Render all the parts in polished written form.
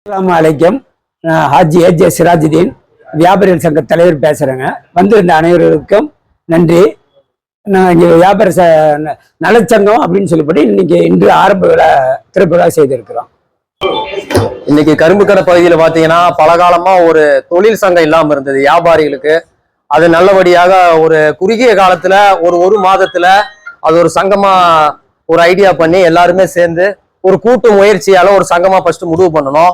அஸ்ஸலாமு அலைக்கும். ஹாஜி ஏஜே சிராஜுதீன் வியாபாரிகள் சங்க தலைவர் பேசுகிறேங்க. வந்திருந்த அனைவருக்கும் நன்றி. நான் இங்கே வியாபார நலச்சங்கம் அப்படின்னு சொல்லப்படி இன்று ஆரம்ப விழா திறப்பு விழா செய்திருக்கிறோம். இன்னைக்கு கரும்புக்கடை பகுதியில் பார்த்தீங்கன்னா பல காலமா ஒரு தொழில் சங்கம் இல்லாமல் இருந்தது வியாபாரிகளுக்கு. அது நல்லபடியாக ஒரு குறுகிய காலத்துல ஒரு மாதத்துல அது ஒரு சங்கமா ஒரு ஐடியா பண்ணி எல்லாருமே சேர்ந்து ஒரு கூட்டு முயற்சியால ஒரு சங்கமா ஃபர்ஸ்ட் முடிவு பண்ணணும்.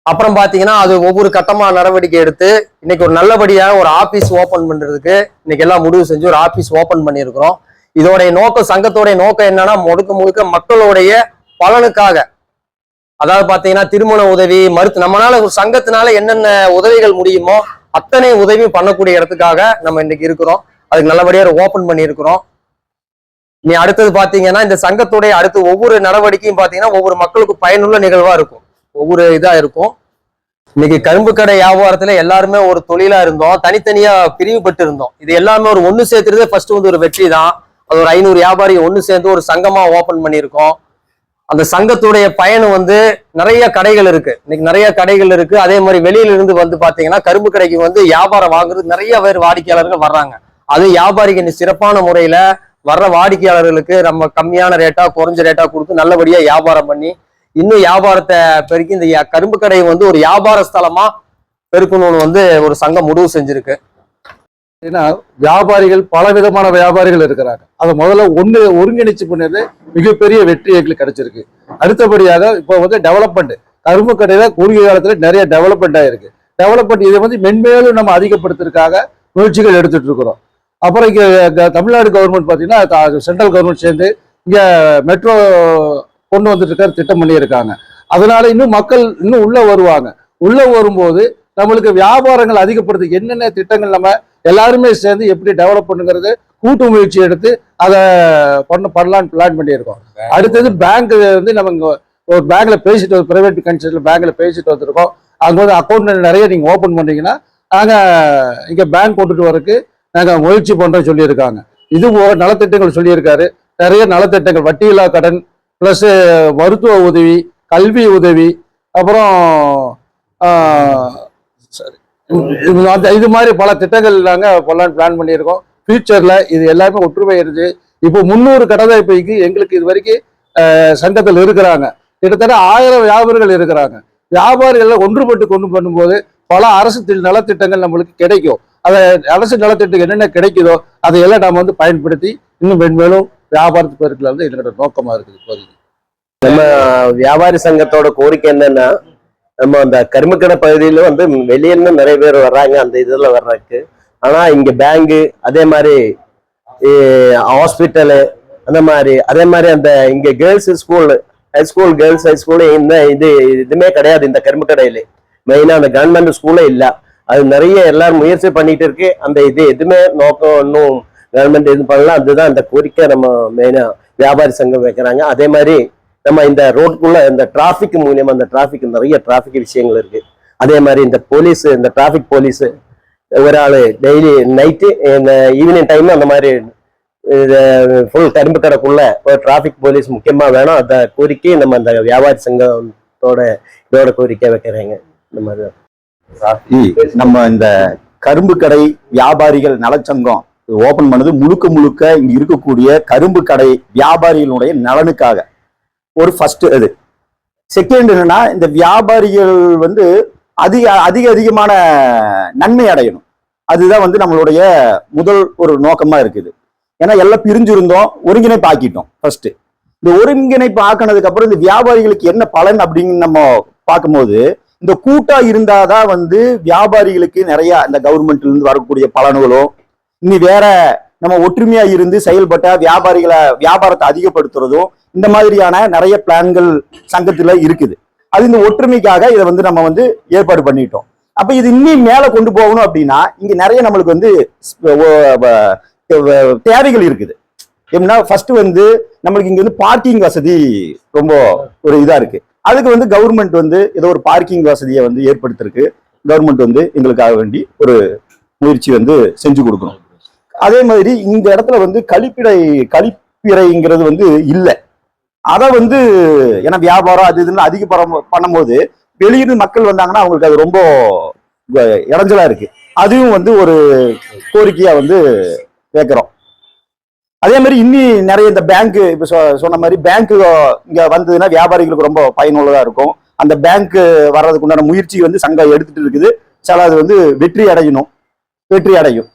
அப்புறம் பாத்தீங்கன்னா அது ஒவ்வொரு கட்டமா நடவடிக்கை எடுத்து இன்னைக்கு ஒரு நல்லபடியாக ஒரு ஆபீஸ் ஓபன் பண்றதுக்கு இன்னைக்கு எல்லாம் முடிவு செஞ்சு ஒரு ஆபீஸ் ஓபன் பண்ணியிருக்கிறோம். இதோடைய நோக்கம், சங்கத்தோடைய நோக்கம் என்னன்னா முழுக்க மக்களுடைய பலனுக்காக. அதாவது பாத்தீங்கன்னா திருமண உதவி, நம்மளால ஒரு சங்கத்தினால என்னென்ன உதவிகள் முடியுமோ அத்தனை உதவி பண்ணக்கூடிய இடத்துக்காக நம்ம இன்னைக்கு இருக்கிறோம். அதுக்கு நல்லபடியாக ஓபன் பண்ணியிருக்கிறோம். நீ அடுத்தது பாத்தீங்கன்னா இந்த சங்கத்துடைய அடுத்து ஒவ்வொரு நடவடிக்கையும் பாத்தீங்கன்னா ஒவ்வொரு மக்களுக்கு பயனுள்ள நிகழ்வா இருக்கும், ஒவ்வொரு இதா இருக்கும். இன்னைக்கு கரும்பு கடை வியாபாரத்துல எல்லாருமே ஒரு தொழிலா இருந்தோம், தனித்தனியா பிரிவுபட்டு இருந்தோம். இது எல்லாமே ஒரு ஒண்ணு சேர்த்துறதே ஃபர்ஸ்ட் ஒரு வெற்றி தான். அது ஒரு 500 வியாபாரி ஒண்ணு சேர்ந்து ஒரு சங்கமா ஓபன் பண்ணியிருக்கோம். அந்த சங்கத்துடைய பயன் நிறைய கடைகள் இருக்கு, இன்னைக்கு நிறைய கடைகள் இருக்கு. அதே மாதிரி வெளியில இருந்து பாத்தீங்கன்னா கரும்பு கடைக்கு வியாபாரம் வாங்குறது நிறைய பேர் வாடிக்கையாளர்கள் வர்றாங்க. அது வியாபாரிக்கு சிறப்பான முறையில வர்ற வாடிக்கையாளர்களுக்கு நம்ம கம்மியான ரேட்டா குறைஞ்ச ரேட்டா கொடுத்து நல்லபடியா வியாபாரம் பண்ணி இன்னும் வியாபாரத்தை பெருக்கி இந்த கரும்பு கடையை ஒரு வியாபார ஸ்தலமா பெருக்கணும்னு ஒரு சங்கம் முடிவு செஞ்சிருக்கு. ஏன்னா வியாபாரிகள் பல விதமான வியாபாரிகள் இருக்கிறாங்க. அதை முதல்ல ஒருங்கிணைச்சு பண்ணது மிகப்பெரிய வெற்றி எங்களுக்கு கிடைச்சிருக்கு. அடுத்தபடியாக இப்போ டெவலப்மெண்ட், கரும்பு கடையில குறுகிய காலத்துல நிறைய டெவலப்மெண்ட் ஆயிருக்கு. டெவலப்மெண்ட் இதை மென்மேலும் நம்ம அதிகப்படுத்துறதுக்காக முயற்சிகள் எடுத்துட்டு இருக்கிறோம். அப்புறம் இங்க தமிழ்நாடு கவர்மெண்ட் பார்த்தீங்கன்னா சென்ட்ரல் கவர்மெண்ட் சேர்ந்து இங்க மெட்ரோ கொண்டு வந்துட்டு இருக்க திட்டம் பண்ணியிருக்காங்க. அதனால இன்னும் மக்கள் இன்னும் உள்ள வருவாங்க. உள்ள வரும்போது நம்மளுக்கு வியாபாரங்கள் அதிகப்படுத்து என்னென்ன திட்டங்கள் நம்ம எல்லாருமே சேர்ந்து எப்படி டெவலப் பண்ணுங்கிறது கூட்டு முயற்சி எடுத்து அதை பண்ணலான்னு பிளான் பண்ணியிருக்கோம். அடுத்தது பேங்க் நம்ம இங்க ஒரு பேங்க்ல பேசிட்டு பிரைவேட் கன்சல்ட் பேங்க்ல பேசிட்டு வந்திருக்கோம். அங்க அக்கௌண்ட் நிறைய நீங்க ஓபன் பண்ணீங்கன்னா நாங்க இங்க பேங்க் கொண்டுட்டு வரக்கு நாங்க முயற்சி பண்றோம் சொல்லியிருக்காங்க. இது நலத்திட்டங்கள் சொல்லியிருக்காரு. நிறைய நலத்திட்டங்கள், வட்டியில்லா கடன் பிளஸ் மருத்துவ உதவி, கல்வி உதவி, அப்புறம் இது மாதிரி பல திட்டங்கள் நாங்க பண்ணலான்னு பிளான் பண்ணியிருக்கோம். ஃபியூச்சர்ல இது எல்லாமே ஒற்றுமை இருந்து இப்போ 300 கடை தான் இப்போ எங்களுக்கு இது வரைக்கும் சங்கத்தில் இருக்கிறாங்க. கிட்டத்தட்ட 1000 வியாபாரிகள் இருக்கிறாங்க. வியாபாரிகள் ஒன்றுபட்டு கொண்டு பண்ணும்போது பல அரசு நலத்திட்டங்கள் நம்மளுக்கு கிடைக்கும். அதை அரசு நலத்திட்டம் என்னென்ன கிடைக்குதோ அதையெல்லாம் நம்ம பயன்படுத்தி இன்னும் மென்மேலும் வியாபாரத்து பெருக்கல இதனோட நோக்கமா இருக்குது. இப்போதைக்கு நம்ம வியாபாரி சங்கத்தோட கோரிக்கை என்னன்னா, நம்ம அந்த கரும்புக்கடை பகுதியில வெளியில நிறைய பேர் வர்றாங்க அந்த இதுல வர்றதுக்கு. ஆனா இங்க பேங்கு, அதே மாதிரி ஹாஸ்பிட்டலு, அந்த மாதிரி அதே மாதிரி அந்த இங்க கேர்ள்ஸ் ஸ்கூல், ஹைஸ்கூல், கேர்ள்ஸ் ஹைஸ்கூலு இதுமே கிடையாது இந்த கரும்பு கடையில. மெயினா அந்த கவர்மெண்ட் ஸ்கூலே இல்ல. அது நிறைய எல்லாரும் முயற்சி பண்ணிட்டு இருக்கு. அந்த எதுவுமே நோக்கம் இன்னும் கவர்மெண்ட் எதுவும் பண்ணலாம். அதுதான் இந்த கோரிக்கை நம்ம மெயினா வியாபாரி சங்கம் வைக்கிறாங்க. அதே மாதிரி நம்ம இந்த ரோட்டுக்குள்ள இந்த டிராபிக் மூலியமா, அந்த டிராபிக் நிறைய டிராபிக் விஷயங்கள் இருக்கு. அதே மாதிரி இந்த போலீஸ், இந்த டிராபிக் போலீஸ் ஒரு ஆளு டெய்லி நைட்டு இந்த ஈவினிங் டைம் அந்த மாதிரி ஃபுல் கரும்பு கடைக்குள்ள ஒரு டிராபிக் போலீஸ் முக்கியமா வேணும். அந்த கோரிக்கை நம்ம அந்த வியாபாரி சங்கத்தோட இதோட கோரிக்கை வைக்கிறாங்க. இந்த மாதிரி நம்ம இந்த கரும்பு கடை வியாபாரிகள் நலச்சங்கம் ஓபன் பண்ணது முழுக்க இங்க இருக்கக்கூடிய கரும்பு கடை வியாபாரிகளுடைய நலனுக்காக ஒரு ஃபர்ஸ்ட். அது செகண்ட் என்னன்னா, இந்த வியாபாரிகள் அதிகமான நன்மை அடையணும். அதுதான் நம்மளுடைய முதல் ஒரு நோக்கமா இருக்குது. ஏன்னா எல்லாம் பிரிஞ்சிருந்தோம், ஒருங்கிணைப்பு ஆக்கிட்டோம். ஃபர்ஸ்ட் இந்த ஒருங்கிணைப்பு ஆக்கினதுக்கு அப்புறம் இந்த வியாபாரிகளுக்கு என்ன பலன் அப்படின்னு நம்ம பார்க்கும்போது, இந்த கூட்டா இருந்தாதான் வியாபாரிகளுக்கு நிறைய இந்த கவர்மெண்ட்ல இருந்து வரக்கூடிய பலன்களும், இனி வேற நம்ம ஒற்றுமையா இருந்து செயல்பட்ட வியாபாரத்தை அதிகப்படுத்துறதும், இந்த மாதிரியான நிறைய பிளான்கள் சங்கத்துல இருக்குது. அது இந்த ஒற்றுமைக்காக இதை நம்ம ஏற்பாடு பண்ணிட்டோம். அப்ப இது இன்னும் மேல கொண்டு போகணும் அப்படின்னா இங்க நிறைய நம்மளுக்கு தேவைகள் இருக்குது. எப்படின்னா ஃபர்ஸ்ட் நம்மளுக்கு இங்க பார்க்கிங் வசதி ரொம்ப ஒரு இதா இருக்கு. அதுக்கு கவர்மெண்ட் ஏதோ ஒரு பார்க்கிங் வசதியை ஏற்படுத்திருக்கு. கவர்மெண்ட் எங்களுக்காக வேண்டி ஒரு முயற்சி செஞ்சு கொடுக்கணும். அதே மாதிரி இந்த இடத்துல கழிப்பிறைங்கிறது இல்லை. அதை ஏன்னா வியாபாரம் அது இதுன்னு அதிக பண்ணும்போது வெளியிருந்து மக்கள் வந்தாங்கன்னா அவங்களுக்கு அது ரொம்ப இடைஞ்சலா இருக்கு. அதுவும் வந்து ஒரு கோரிக்கையா வந்து கேட்கிறோம். அதே மாதிரி இன்னி நிறைய இந்த பேங்க் இப்ப சொன்ன மாதிரி பேங்க் இங்க வந்ததுன்னா வியாபாரிகளுக்கு ரொம்ப பயனுள்ளதா இருக்கும். அந்த பேங்க் வர்றதுக்கு உண்டான முயற்சி வந்து சங்கம் எடுத்துட்டு இருக்குது. சில அது வந்து வெற்றி அடையும்.